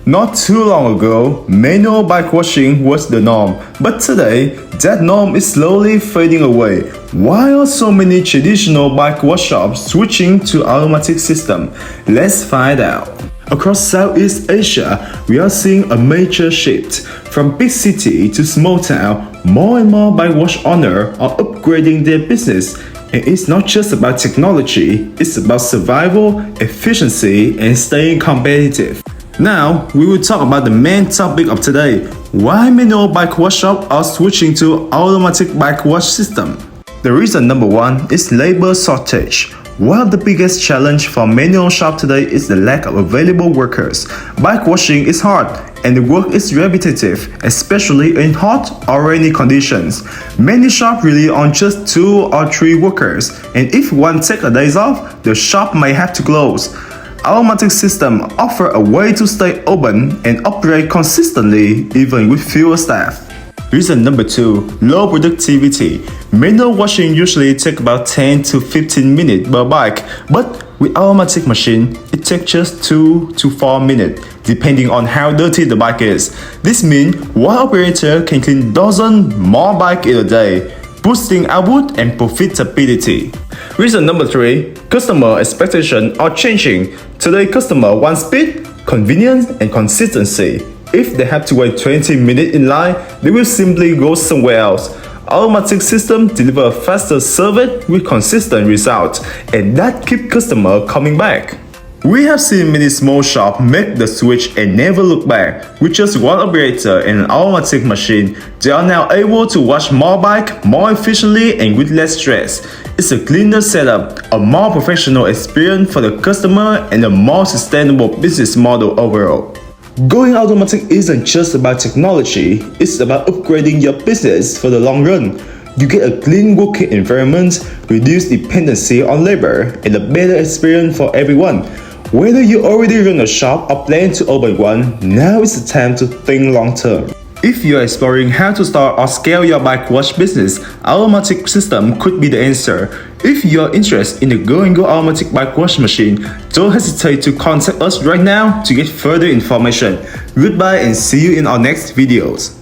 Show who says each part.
Speaker 1: Not too long ago, manual bike washing was the norm, but today, that norm is slowly fading away. Why are so many traditional bike wash shops switching to automatic system? Let's find out. Across Southeast Asia, we are seeing a major shift. From big city to small town, more and more bike wash owners are upgrading their business. And it's not just about technology, it's about survival, efficiency, and staying competitive. Now, we will talk about the main topic of today: why manual bike wash shops are switching to automatic bike wash system. The reason number one is labor shortage. One of the biggest challenge for manual shop today is the lack of available workers. Bike washing is hard and the work is repetitive, especially in hot or rainy conditions. Many shops rely on just 2 or 3 workers, and if one takes a day off, the shop may have to close. Automatic systems offer a way to stay open and operate consistently even with fewer staff. Reason number 2, low productivity. Manual washing usually takes about 10 to 15 minutes per bike, but with automatic machine, it takes just 2 to 4 minutes, depending on how dirty the bike is. This means one operator can clean dozens more bikes in a day, boosting output and profitability. Reason number 3, customer expectations are changing. Today, customers want speed, convenience, and consistency. If they have to wait 20 minutes in line, they will simply go somewhere else. Automatic systems deliver faster service with consistent results, and that keeps customers coming back. We have seen many small shops make the switch and never look back. With just one operator and an automatic machine, they are now able to wash more bikes more efficiently and with less stress. It's a cleaner setup, a more professional experience for the customer, and a more sustainable business model overall. Going automatic isn't just about technology, it's about upgrading your business for the long run. You get a clean working environment, reduce dependency on labor, and a better experience for everyone. Whether you already run a shop or plan to open one, now is the time to think long term. If you are exploring how to start or scale your bike wash business, automatic system could be the answer. If you are interested in the Go&Go automatic bike wash machine, don't hesitate to contact us right now to get further information. Goodbye and see you in our next videos.